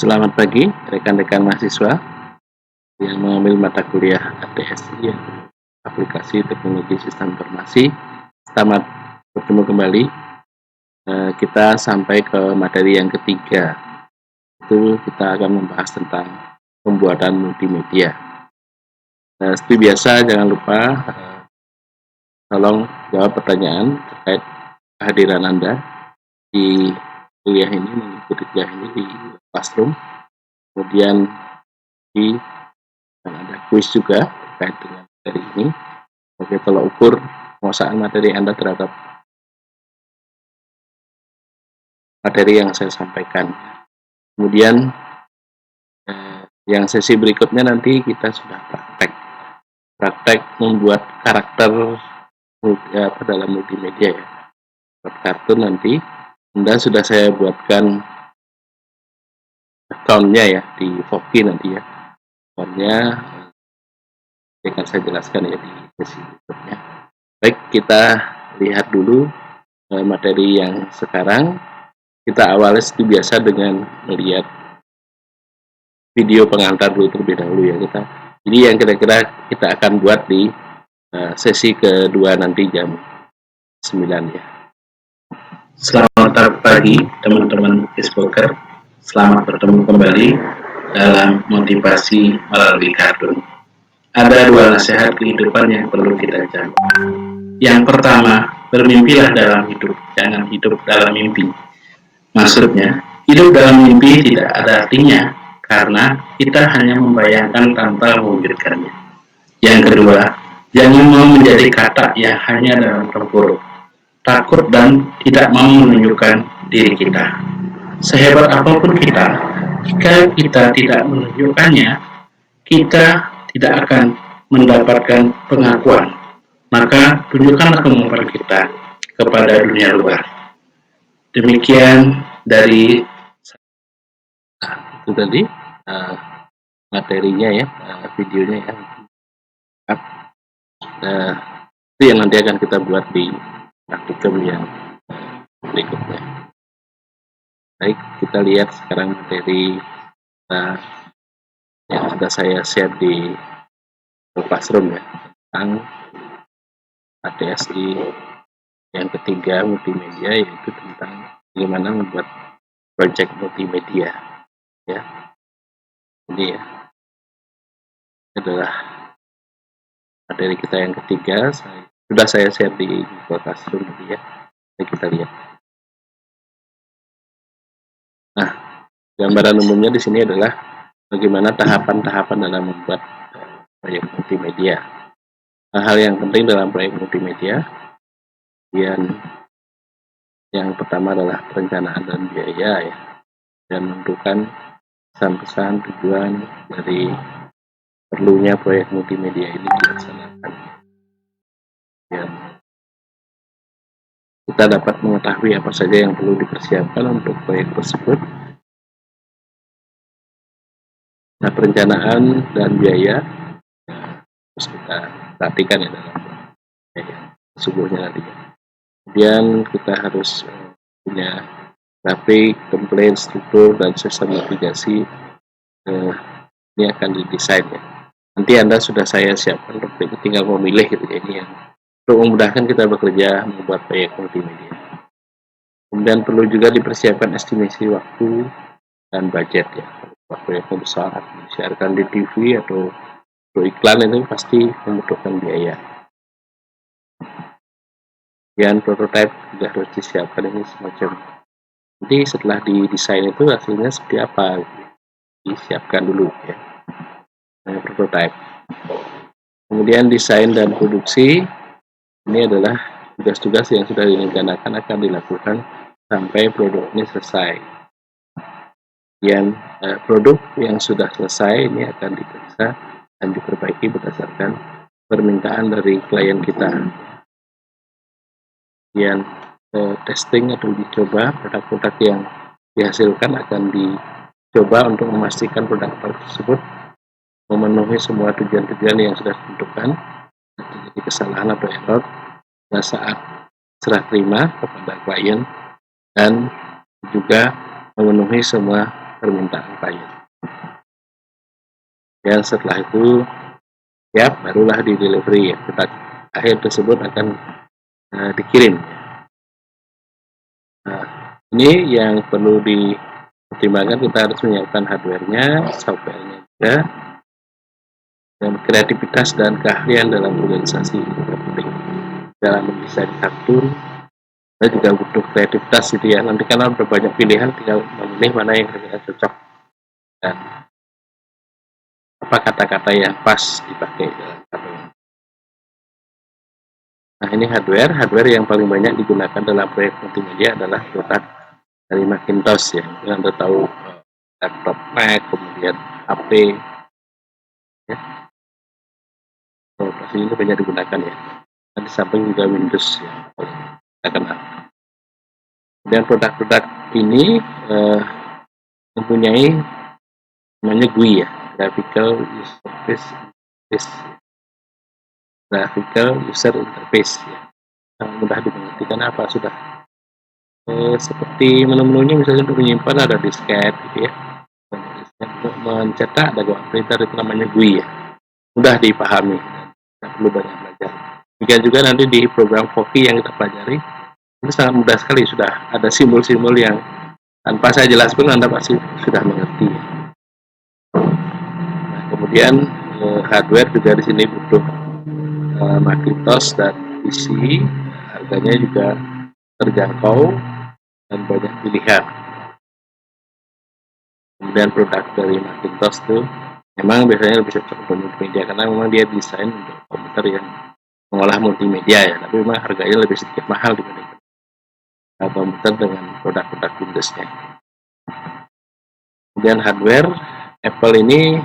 Selamat pagi rekan-rekan mahasiswa yang mengambil mata kuliah ATSI, Aplikasi Teknologi Sistem Informasi. Selamat bertemu kembali. Kita sampai ke materi yang ketiga. Itu kita akan membahas tentang pembuatan multimedia. Seperti biasa, jangan lupa tolong jawab pertanyaan terkait kehadiran Anda di kuliah ini, mengikuti kuliah ini di Classroom. Kemudian dan ada kuis juga terkait dengan materi ini sebagai tolak ukur penguasaan materi Anda terhadap materi yang saya sampaikan. Kemudian yang sesi berikutnya nanti kita sudah praktek membuat karakter dalam multimedia ya. Buat kartun nanti Anda sudah saya buatkan account-nya ya di Voki nanti ya. Account-nya akan saya jelaskan ya di sesi berikutnya. Baik, kita lihat dulu materi yang sekarang. Kita awali seperti biasa dengan melihat video pengantar dulu terlebih dahulu ya kita. Jadi yang kira-kira kita akan buat di sesi kedua nanti jam 9 ya. Selamat pagi teman-teman Facebooker. Selamat bertemu kembali dalam motivasi melalui kartun. Ada dua nasihat kehidupan yang perlu kita jaga. Yang pertama, bermimpilah dalam hidup, jangan hidup dalam mimpi. Maksudnya, hidup dalam mimpi tidak ada artinya karena kita hanya membayangkan tanpa mewujudkannya. Yang kedua, jangan mau menjadi katak yang hanya dalam tempuruk, takut dan tidak mau menunjukkan diri kita. Sehebat apapun kita, jika kita tidak menunjukkannya, kita tidak akan mendapatkan pengakuan. Maka tunjukkanlah kemampuan kita kepada dunia luar. Demikian dari itu tadi materinya ya, videonya ya. Itu yang nanti akan kita buat di praktikum yang berikutnya. Baik, kita lihat sekarang materi yang sudah saya share di Classroom ya, tentang ATSI yang ketiga multimedia, yaitu tentang bagaimana membuat project multimedia ya. Jadi ya, adalah materi kita yang ketiga, sudah saya share di Google Classroom tadi ya. Jadi kita lihat. Nah, gambaran umumnya di sini adalah bagaimana tahapan-tahapan dalam membuat proyek multimedia. Hal yang penting dalam proyek multimedia, yang pertama adalah perencanaan dan biaya ya, dan menentukan pesan-pesan tujuan dari perlunya proyek multimedia ini dilaksanakan. Dan kita dapat mengetahui apa saja yang perlu dipersiapkan untuk proyek tersebut. Nah, perencanaan dan biaya harus kita perhatikan ya dalam biaya sesungguhnya nanti. Kemudian kita harus punya grafik, template, struktur, dan sistem navigasi. Ini akan didesain ya. Nanti Anda sudah saya siapkan, tinggal memilih gitu ya, ini yang untuk memudahkan kita bekerja membuat proyek multimedia. Kemudian perlu juga dipersiapkan estimasi waktu dan budget ya. Kalau proyeknya besar, disiarkan di TV atau iklan itu pasti membutuhkan biaya. Dan prototipe juga harus disiapkan, ini semacam. Nanti setelah didesain itu hasilnya seperti apa, disiapkan dulu ya. Prototipe. Kemudian desain dan produksi, ini adalah tugas-tugas yang sudah direncanakan akan dilakukan sampai produk ini selesai. Dan produk yang sudah selesai ini akan diperiksa dan diperbaiki berdasarkan permintaan dari klien kita. Kemudian testing atau dicoba produk-produk yang dihasilkan akan dicoba untuk memastikan produk tersebut memenuhi semua tujuan-tujuan yang sudah ditentukan, terjadi kesalahan atau error pada saat serah terima kepada klien, dan juga memenuhi semua permintaan klien. Dan setelah itu ya barulah di delivery ya, produk akhir tersebut akan dikirim. Nah, ini yang perlu dipertimbangkan, kita harus menyiapkan hardware-nya, software-nya juga, dan kreativitas dan keahlian dalam organisasi juga penting. Dalam mendesain kartun, kita juga butuh kreativitas gitu ya. Nanti karena udah banyak pilihan, tinggal memilih mana yang kira-kira cocok dan apa kata-kata yang pas dipakai dalam kartun. Nah, ini hardware yang paling banyak digunakan dalam proyek multimedia adalah produk dari Macintosh ya. Anda tahu laptop Mac, kemudian HP ya. Pasti ini banyak digunakan ya. Dan di samping juga Windows ya, kita kenal. Dan produk-produk ini mempunyai namanya GUI ya, Graphical User Interface ya. Yang mudah dimengerti karena apa, sudah seperti menu-menunya misalnya untuk menyimpan ada disket gitu ya, untuk mencetak ada printer, itu namanya GUI ya, mudah dipahami, tidak perlu banyak belajar. Demikian juga nanti di program Foki yang kita pelajari itu sangat mudah sekali, sudah ada simbol-simbol yang tanpa saya jelaskan Anda pasti sudah mengerti. Nah, kemudian hardware juga di sini butuh Macintosh dan PC, harganya juga terjangkau dan banyak pilihan. Kemudian produk dari Macintosh itu memang biasanya lebih cocok untuk multimedia karena memang dia desain untuk komputer yang mengolah multimedia ya, tapi memang harganya lebih sedikit mahal dibandingkan komputer dengan produk-produk Windows-nya. Kemudian hardware Apple ini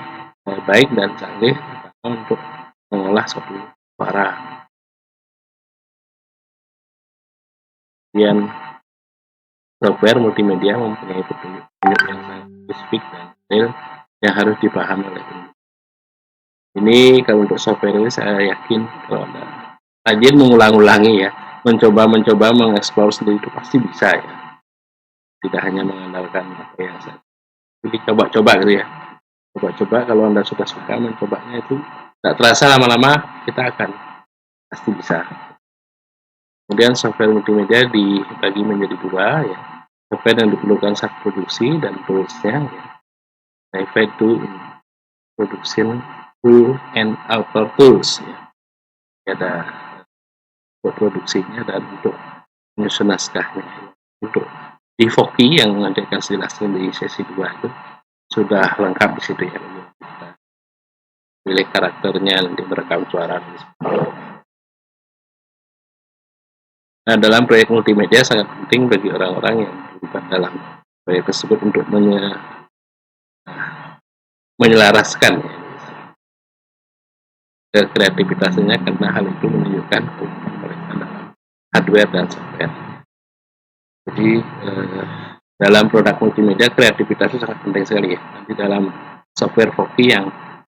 baik dan canggih untuk mengolah suatu suara. Kemudian software multimedia mempunyai petunjuk yang sangat spesifik dan detail yang harus dipahami oleh pengguna. Ini kalau untuk software ini saya yakin kalau Anda rajin mengulang-ulangi ya, mencoba mengeksplor sendiri itu pasti bisa ya. Tidak hanya mengandalkan apa yang saya pilih, coba-coba gitu ya. Coba-coba, kalau Anda sudah suka mencobanya itu tidak terasa lama-lama kita akan pasti bisa. Kemudian software multimedia dibagi menjadi dua ya. Software yang diperlukan saat produksi dan toolsnya ya. Refer to production tool and author tools ya. Ada untuk produksinya dan untuk menyusun naskahnya. Untuk di Foki yang nanti akan saya jelaskan di sesi 2 itu sudah lengkap di situ ya. Kita pilih karakternya, nanti merekam suara. Nah, dalam proyek multimedia sangat penting bagi orang-orang yang terlibat dalam proyek tersebut untuk menyelaraskan ya, kreativitasnya, karena hal itu menunjukkan mereka dalam hardware dan software. Jadi dalam produk multimedia kreativitas itu sangat penting sekali ya. Nanti dalam software Foki yang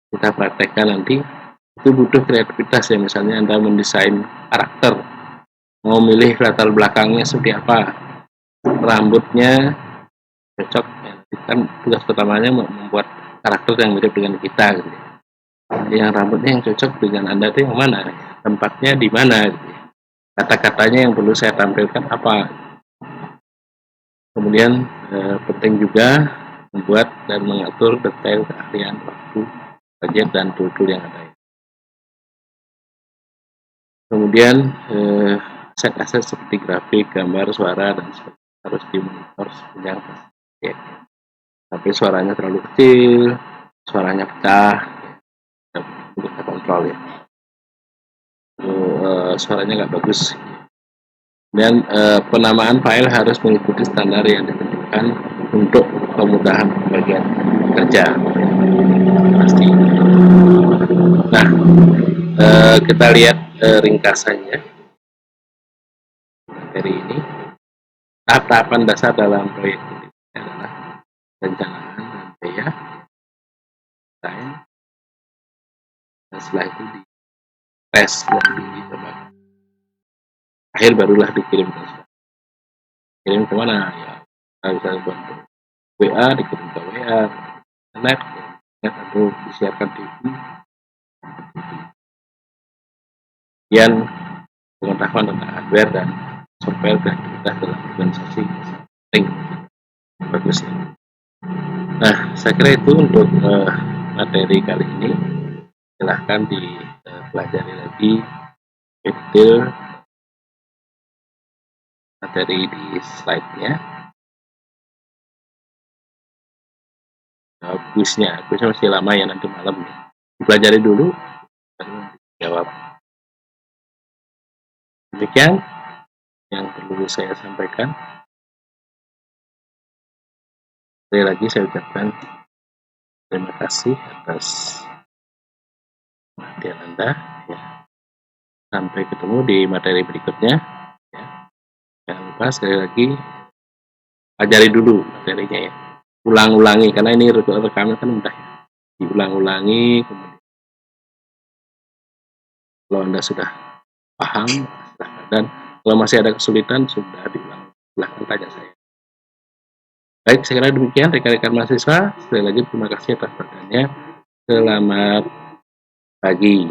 kita praktekkan nanti itu butuh kreativitas ya. Misalnya Anda mendesain karakter, mau milih latar belakangnya seperti apa, rambutnya cocok ya, kan tugas pertamanya membuat karakter yang mirip dengan kita gitu. Yang rambutnya yang cocok dengan Anda itu yang mana, tempatnya di mana gitu. Kata-katanya yang perlu saya tampilkan apa. Kemudian penting juga membuat dan mengatur detail keahlian, waktu, budget, dan tool-tool yang ada. Kemudian set aset seperti grafik, gambar, suara, dan harus dimonitor sepanjang ya. Tapi suaranya terlalu kecil, suaranya pecah, untuk kita kontrol ya. Suaranya nggak bagus. Dan penamaan file harus mengikuti standar yang ditentukan untuk kemudahan pembagian kerja pasti. Nah, kita lihat ringkasannya dari ini. Tahap-tahapan dasar dalam proyek ini adalah perencanaan dan biaya, desain, dan setelah itu di tes dan dicoba. Akhir barulah dikirim ke mana ya, bisa bantu WA, dikirim ke WA, layar internet atau disiarkan TV. Kemudian pengetahuan tentang hardware dan software dan aktivitas dalam organisasi penting bagusnya. Nah, saya kira itu untuk materi kali ini. Silahkan dipelajari lagi detail materi di slide-nya. Kuisnya masih lama ya, nanti malam nih. Dipelajari dulu baru jawab. Demikian yang perlu saya sampaikan. Sekali lagi saya ucapkan terima kasih atas perhatian Anda. Ya. Sampai ketemu di materi berikutnya. Ya. Jangan lupa sekali lagi pelajari dulu materinya ya. Ulang-ulangi karena ini rekaman kan mudah. Diulang-ulangi, kemudian kalau Anda sudah paham, dan kalau masih ada kesulitan sudah diulang, silahkan tanya saya. Baik, saya kira demikian rekan-rekan mahasiswa. Sekali lagi terima kasih atas perhatiannya. Selamat pagi.